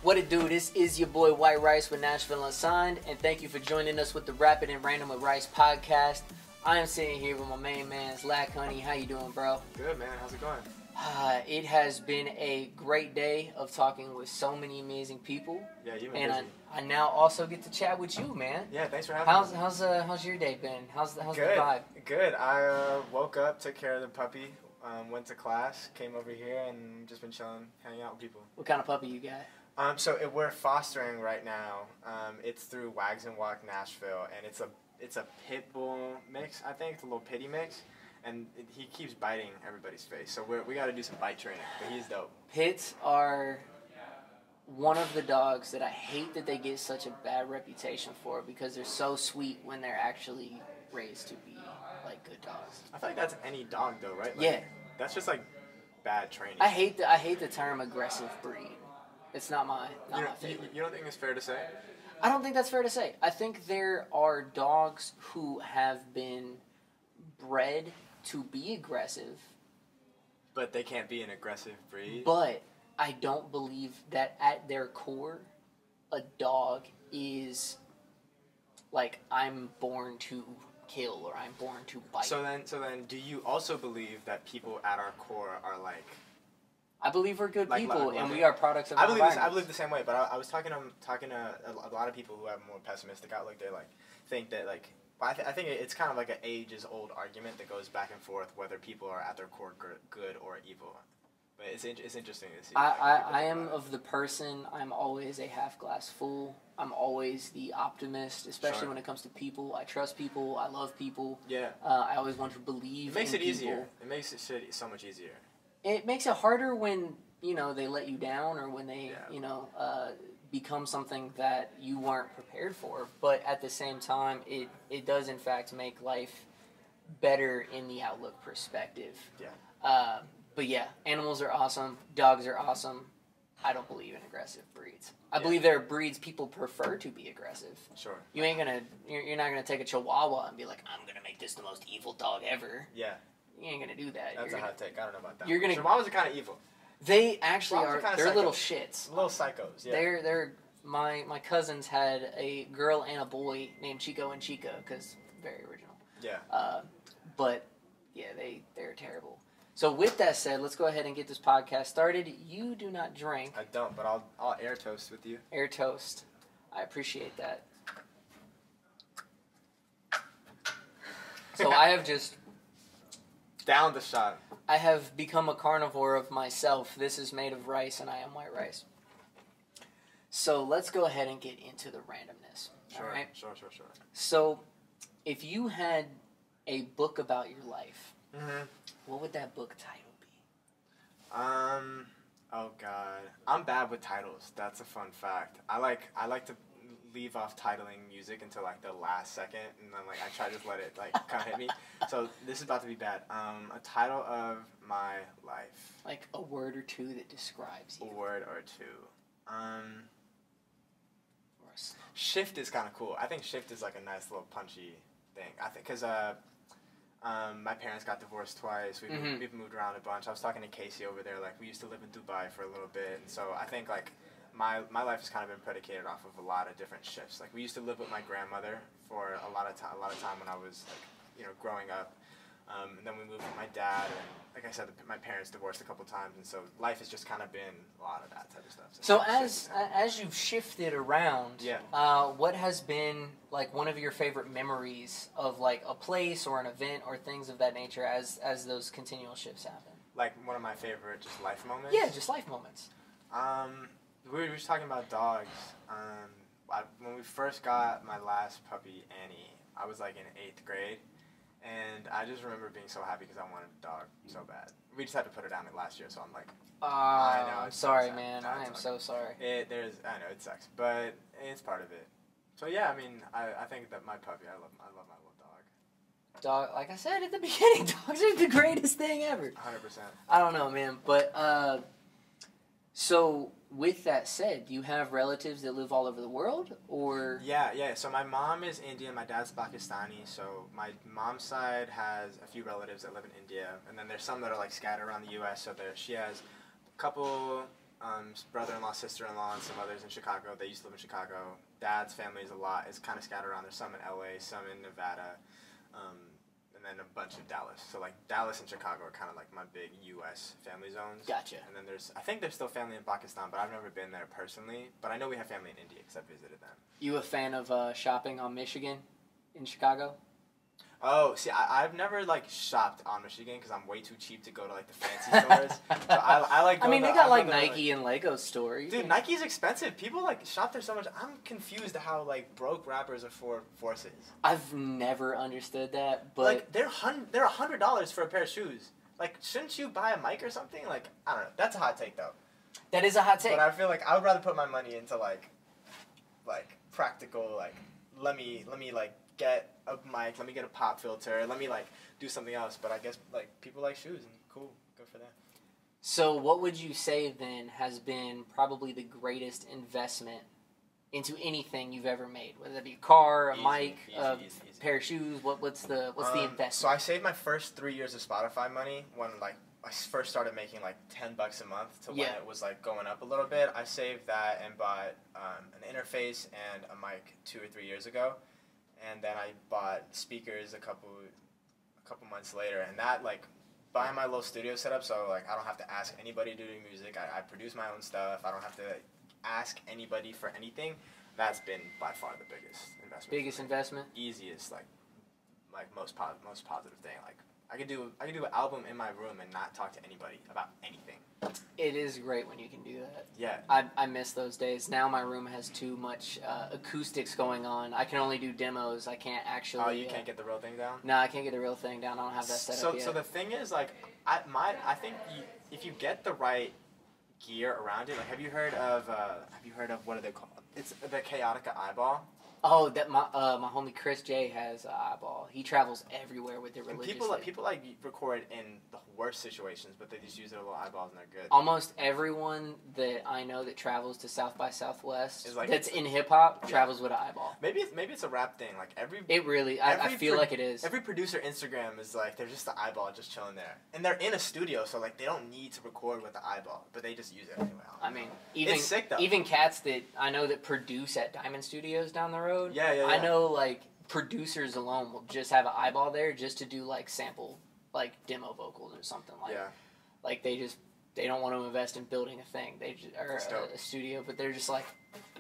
What it do? This is your boy White Rice with Nashville Unsigned, and thank you for joining us with the Rapid and Random with Rice podcast. I am sitting here with my main man, Lackhoney. How you doing, bro? Good, man. How's it going? It has been a great day of talking with so many amazing people. Yeah, you've been busy. I now also get to chat with you, man. Yeah, thanks for having me. How's your day been? How's the Good. vibe? Good. I woke up, took care of the puppy, went to class, came over here, and just been chilling, hanging out with people. What kind of puppy you got? We're fostering right now. It's through Wags and Walk Nashville, and it's a pit bull mix. I think it's a little pitty mix, and he keeps biting everybody's face. So we got to do some bite training. But he's dope. Pits are one of the dogs that I hate that they get such a bad reputation for because they're so sweet when they're actually raised to be like good dogs. I feel like that's any dog though, right? Like, yeah. That's just like bad training. I hate the term aggressive breed. It's not my favorite. You don't think it's fair to say? I don't think that's fair to say. I think there are dogs who have been bred to be aggressive. But they can't be an aggressive breed? But I don't believe that at their core, a dog is like, I'm born to kill or I'm born to bite. So then, do you also believe that people at our core are like... I believe we're good people, and we are are products of our environment. I believe the same way, but I was talking to a lot of people who have a more pessimistic outlook. They like think that like I think it's kind of like an ages-old argument that goes back and forth whether people are at their core good or evil. But it's interesting to see. I am of the person. I'm always a half glass full. I'm always the optimist, especially when it comes to people. I trust people. I love people. Yeah. I always want to believe. It makes in it easier. people. It makes it so much easier. It makes it harder when, they let you down or when they, become something that you weren't prepared for. But at the same time, it does, in fact, make life better in the outlook perspective. Yeah. But yeah, animals are awesome. Dogs are awesome. I don't believe in aggressive breeds. I believe there are breeds people prefer to be aggressive. Sure. You're not gonna take a Chihuahua and be like, I'm gonna make this the most evil dog ever. Yeah. You ain't gonna do that. That's a hot take. I don't know about that. Chihuahuas are kind of evil. They actually are. They're psychos. Little shits. Little psychos. Yeah. They're my cousins had a girl and a boy named Chico and Chica because very original. Yeah. But yeah, they're terrible. So with that said, let's go ahead and get this podcast started. You do not drink. I don't, but I'll air toast with you. Air toast. I appreciate that. So I have just down the shot. I have become a carnivore of myself. This is made of rice, and I am white rice. So let's go ahead and get into the randomness. Sure, all right? Sure. So, if you had a book about your life, mm-hmm. What would that book title be? Oh God, I'm bad with titles. That's a fun fact. I like to leave off titling music until like the last second, and then like I try to just let it like kind of hit me. So this is about to be bad. A title of my life. Like a word or two that describes you. A word or two. Shift is kind of cool. I think shift is like a nice little punchy thing. I think because my parents got divorced twice. We've moved around a bunch. I was talking to Casey over there. Like we used to live in Dubai for a little bit, and so I think like. My life has kind of been predicated off of a lot of different shifts. Like we used to live with my grandmother for a lot of time when I was like growing up, and then we moved with my dad. And like I said, my parents divorced a couple times, and so life has just kind of been a lot of that type of stuff. So as you've shifted around, what has been like one of your favorite memories of like a place or an event or things of that nature as those continual shifts happen? Like one of my favorite just life moments. Yeah, just life moments. We were just talking about dogs. When we first got my last puppy, Annie, I was like in 8th grade, and I just remember being so happy because I wanted a dog so bad. We just had to put her down last year, so I'm like, I know. I'm sorry, man. I am so sorry. I know it sucks, but it's part of it. So yeah, I mean, I think that my puppy, I love my little dog. Dog, like I said at the beginning, dogs are the greatest thing ever. 100%. I don't know, man, but so. With that said, do you have relatives that live all over the world, or? Yeah. So my mom is Indian, my dad's Pakistani. So my mom's side has a few relatives that live in India, and then there's some that are like scattered around the U.S. So she has a couple brother-in-law, sister-in-law, and some others in Chicago. They used to live in Chicago. Dad's family is kind of scattered around. There's some in LA, some in Nevada, and then a bunch in Dallas. So like Dallas and Chicago are kind of like my big U.S. family zones. Gotcha. And then I think there's still family in Pakistan, but I've never been there personally. But I know we have family in India because I visited them. You a fan of shopping on Michigan in Chicago? Oh, see, I've never like shopped on Michigan because I'm way too cheap to go to like the fancy stores. So I like. I mean, they got like Nike and Lego store. Dude, Nike's expensive. People like shop there so much. I'm confused how like broke rappers afford forces. I've never understood that, but like they're $100 for a pair of shoes. Like, shouldn't you buy a mic or something? Like, I don't know. That's a hot take though. That is a hot take. But I feel like I would rather put my money into like practical like let me like get a mic, let me get a pop filter, let me like do something else. But I guess like people like shoes and cool, good for them. So what would you say then has been probably the greatest investment into anything you've ever made, whether it be a car, a mic, a pair of shoes? What's the investment? So I saved my first 3 years of Spotify money when like I first started making like $10 a month to when it was like going up a little bit. I saved that and bought an interface and a mic 2 or 3 years ago. And then I bought speakers a couple months later, and that like buying my little studio setup, so like I don't have to ask anybody to do music. I produce my own stuff. I don't have to ask anybody for anything. That's been by far the biggest investment. Biggest investment? Easiest, like most positive thing. Like I could do an album in my room and not talk to anybody about anything. It is great when you can do that. Yeah. I miss those days. Now my room has too much acoustics going on. I can only do demos. I can't actually... Oh, you can't get the real thing down? No, I can't get the real thing down. I don't have that set up yet. So the thing is, like, I think if you get the right gear around it, like, have you heard of what are they called? It's the Chaotica eyeball. Oh, that my homie Chris J has an eyeball. He travels everywhere with it religiously. People like record in the worst situations, but they just use their little eyeballs and they're good. Almost everyone that I know that travels to South by Southwest like, that's in hip hop travels with an eyeball. Maybe it's a rap thing. Like I feel like it is. Every producer Instagram is like they're just the eyeball just chilling there, and they're in a studio, so like they don't need to record with the eyeball, but they just use it anyway. I mean, even it's sick, though. Even cats that I know that produce at Diamond Studios down the road. Yeah. I know like producers alone will just have an eyeball there just to do like sample like demo vocals or something like. Yeah. Like they don't want to invest in building a thing. Or a studio, but they're just like,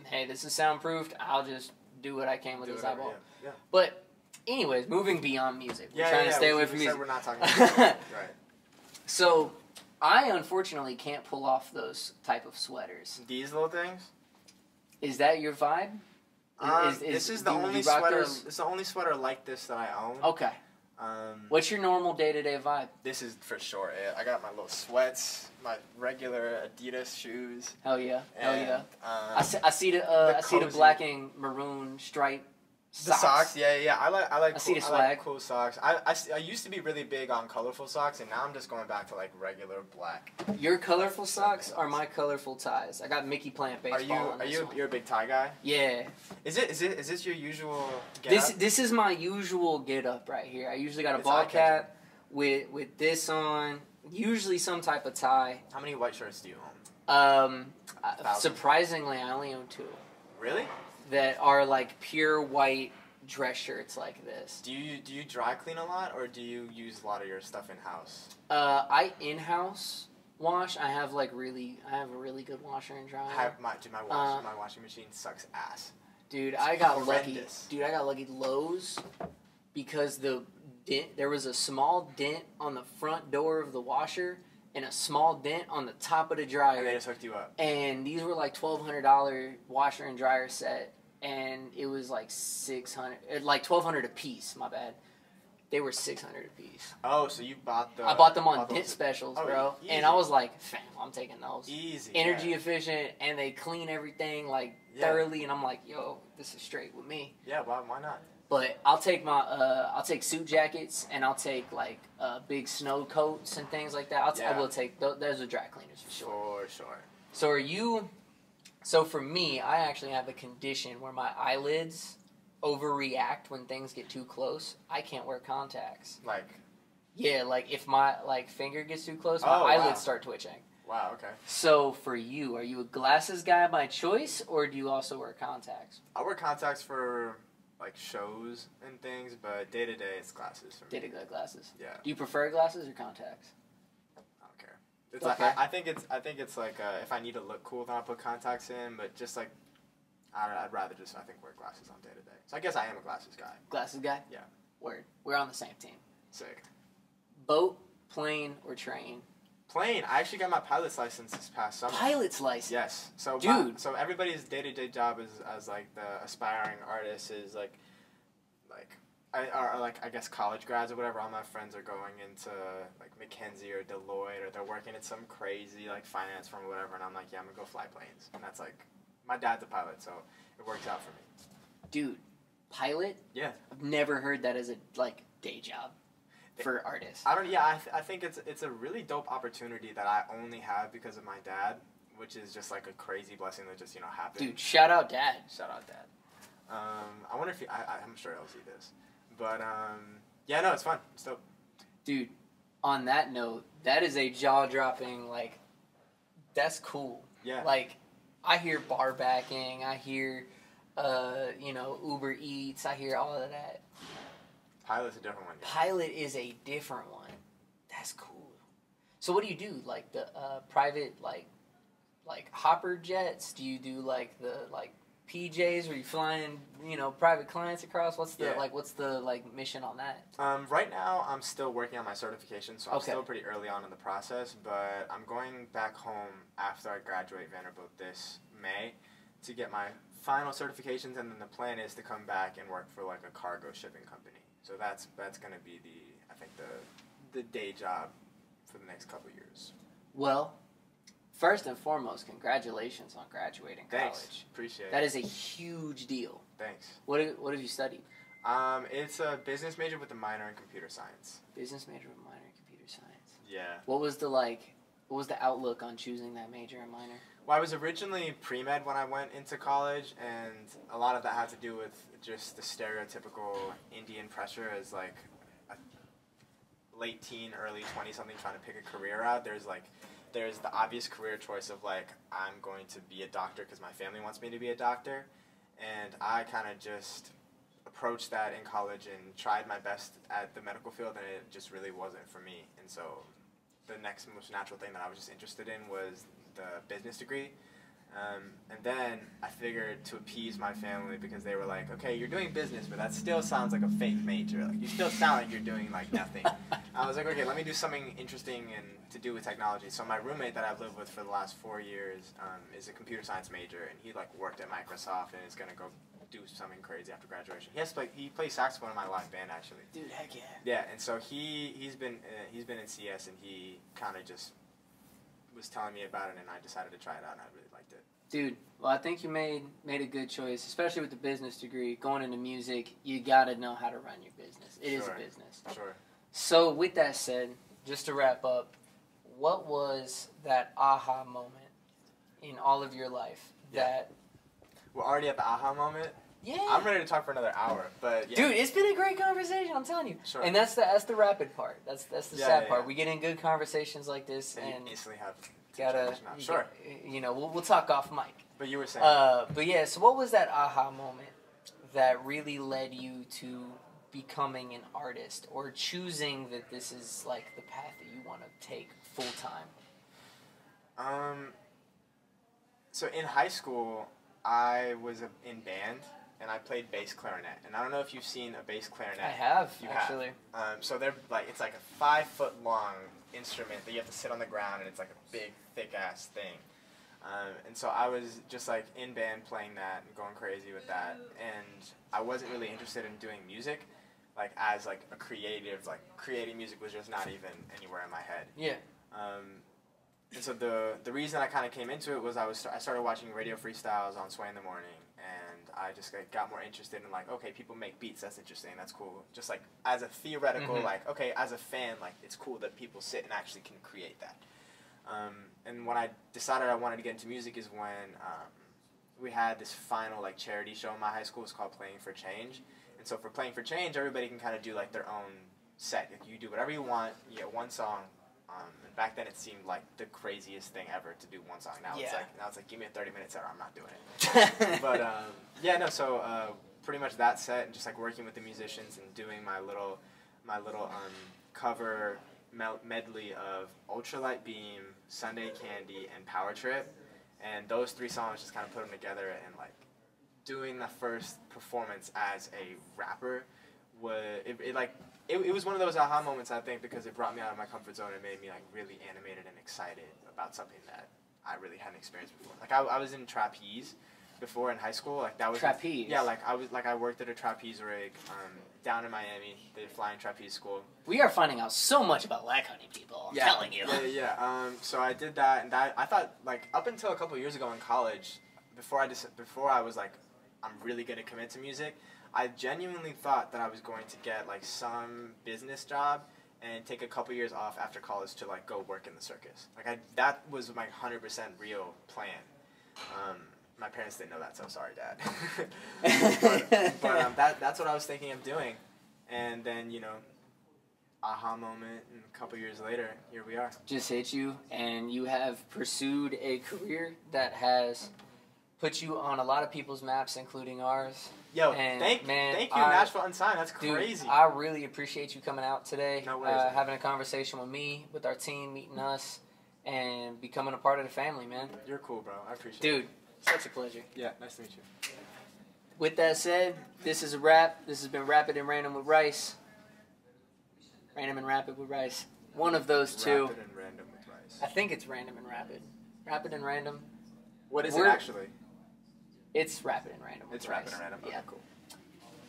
hey, this is soundproofed. I'll just do what I can with this eyeball. Yeah. But anyways, moving beyond music, we're trying to stay away from music. We're not talking about music. Right. So, I unfortunately can't pull off those type of sweaters. These little things. Is that your vibe? This is the only sweater. It's the only sweater like this that I own. Okay. What's your normal day-to-day vibe? This is for sure it. I got my little sweats, my regular Adidas shoes. Hell yeah. I see cozy. the black and maroon stripe socks. The socks, yeah. I like see the swag. I like cool socks. I used to be really big on colorful socks, and now I'm just going back to like regular black. Your colorful socks are my colorful ties. I got Mickey playing baseball. You're a big tie guy? Yeah. Is this your usual get-up? This is my usual get up right here. I usually got a ball cap with this on. Usually some type of tie. How many white shirts do you own? Surprisingly, I only own 2. Really? That are like pure white dress shirts like this. Do you dry clean a lot, or do you use a lot of your stuff in house? I in-house wash. I have a really good washer and dryer. My washing machine sucks ass. Dude, I got lucky. Dude, I got lucky Lowe's because there was a small dent on the front door of the washer and a small dent on the top of the dryer. And they just hooked you up. And these were like $1,200 washer and dryer set, and it was like $600, like $1,200 a piece. My bad. They were $600 a piece. Oh, so you bought I bought them on dent specials, bro. Easy. And I was like, fam, I'm taking those. Easy. Energy efficient, and they clean everything like thoroughly. And I'm like, yo, this is straight with me. Yeah, why not? But I'll take suit jackets, and I'll take like big snow coats and things like that. I will take those are dry cleaners for sure. For sure. So are you? So for me, I actually have a condition where my eyelids overreact when things get too close. I can't wear contacts. Like. Yeah, like if my finger gets too close, my eyelids start twitching. Wow, okay. So for you, are you a glasses guy by choice, or do you also wear contacts? I wear contacts for like shows and things, but day to day it's glasses for me. Day to day glasses. Yeah. Do you prefer glasses or contacts? I don't care. It's okay. I think it's like if I need to look cool, then I'll put contacts in. But just like I'd rather just wear glasses on day to day. So I guess I am a glasses guy. Glasses guy. Yeah. Word. We're on the same team. Sick. Boat, plane, or train? Plane. I actually got my pilot's license this past summer. Pilot's license? Yes. So dude. So everybody's day-to-day job as like the aspiring artist is like I guess college grads or whatever. All my friends are going into like McKinsey or Deloitte, or they're working at some crazy like finance firm or whatever, and I'm like, yeah, I'm gonna go fly planes. And that's like, my dad's a pilot, so it works out for me. Dude, pilot? Yeah. I've never heard that as a like day job for artists. I think it's a really dope opportunity that I only have because of my dad, which is just like a crazy blessing that just happened. Dude, shout out dad. Shout out dad. I wonder if I'm sure he'll see this, but yeah, no, it's fun. It's dope. Dude, on that note, that is a jaw-dropping, like, that's cool. Yeah. Like, I hear bar backing, I hear Uber Eats, I hear all of that. Pilot's a different one. Yeah. Pilot is a different one. That's cool. So what do you do? Like the private like hopper jets? Do you do like the PJs where you flying private clients across? What's the mission on that? Right now I'm still working on my certification, so I'm Okay. still pretty early on in the process. But I'm going back home after I graduate Vanderbilt this May to get my final certifications, and then the plan is to come back and work for like a cargo shipping company. So that's going to be the day job for the next couple of years. Well, first and foremost, congratulations on graduating Thanks. college. Appreciate it. That is a huge deal. Thanks. What have you studied? It's a business major with a minor in computer science. Business major with a minor in computer science. Yeah. What was the outlook on choosing that major and minor? Well, I was originally pre-med when I went into college, and a lot of that had to do with just the stereotypical Indian pressure as like a late teen, early 20-something trying to pick a career out. There's the obvious career choice of like, I'm going to be a doctor because my family wants me to be a doctor, and I kind of just approached that in college and tried my best at the medical field, and it just really wasn't for me. And so the next most natural thing that I was just interested in was the business degree. And then I figured to appease my family, because they were like, okay, you're doing business, but that still sounds like a fake major. Like, you still sound like you're doing like nothing. I was like, okay, let me do something interesting and to do with technology. So my roommate that I've lived with for the last 4 years is a computer science major, and he like worked at Microsoft and is gonna go do something crazy after graduation. He plays saxophone in my live band, actually. Dude, heck yeah. Yeah, and so he's been in CS, and he kind of just was telling me about it, and I decided to try it out, and I really liked it. Dude, well, I think you made a good choice, especially with the business degree. Going into music, you gotta know how to run your business. It is a business. Sure. So, with that said, just to wrap up, what was that aha moment in all of your life that... We're already at the aha moment? Yeah. I'm ready to talk for another hour, but yeah. Dude, it's been a great conversation, I'm telling you. Sure. And that's the rapid part. That's the sad part. Yeah. We get in good conversations like this, and you instantly have... Sure. We'll talk off mic. But you were saying... But yeah, so what was that aha moment that really led you to becoming an artist, or choosing that this is like the path that you want to take full time? So in high school, I was in band, and I played bass clarinet. And I don't know if you've seen a bass clarinet. I have, you actually. Have. So they're like, it's like a 5-foot long instrument that you have to sit on the ground, and it's like a big, thick ass thing. And so I was just like in band playing that and going crazy with that, and I wasn't really interested in doing music, like as like a creative, like creating music was just not even anywhere in my head. Yeah. And so the reason I kind of came into it was I started watching radio freestyles on Sway in the morning, and I just got more interested in like, okay, people make beats, that's interesting, that's cool. Just like as a theoretical, like, okay, as a fan, like it's cool that people sit and actually can create that. And when I decided I wanted to get into music is when we had this final like charity show in my high school. It's called Playing for Change. And so for Playing for Change, everybody can kind of do like their own set. Like, you do whatever you want, you get one song, And back then it seemed like the craziest thing ever to do one song. Now it's like give me a 30-minute set or I'm not doing it. But so pretty much that set and just like working with the musicians and doing my little cover medley of Ultralight Beam, Sunday Candy, and Power Trip, and those 3 songs just kind of put them together, and like doing the first performance as a rapper it was one of those aha moments, I think, because it brought me out of my comfort zone and made me like really animated and excited about something that I really hadn't experienced before. Like I was in trapeze before in high school. Like that was trapeze. Yeah, I worked at a trapeze rig down in Miami, the flying trapeze school. We are finding out so much about Lackhoney, people. I'm telling you. Yeah. So I did that, and I thought like up until a couple years ago in college, before I was like, I'm really gonna commit to music, I genuinely thought that I was going to get like some business job and take a couple years off after college to like go work in the circus. Like that was my 100% real plan. My parents didn't know that, so sorry, Dad. but that's what I was thinking of doing. And then, aha moment, and a couple years later, here we are. Just hit you, and you have pursued a career that has put you on a lot of people's maps, including ours. Yo, thank you, Nashville Unsigned. That's crazy. Dude, I really appreciate you coming out today, no worries, having a conversation with me, with our team, meeting us, and becoming a part of the family, man. You're cool, bro. I appreciate it. Dude, such a pleasure. Yeah, nice to meet you. With that said, this is a wrap. This has been Rapid and Random with Rice. Random and Rapid with Rice. One of those two. Rapid and Random with Rice. I think it's Random and Rapid. Rapid and Random. What is it actually? It's Rapid and Random with It's Rice. Rapid and Random. Okay, yeah. Cool.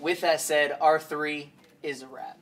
With that said, R3 is a wrap.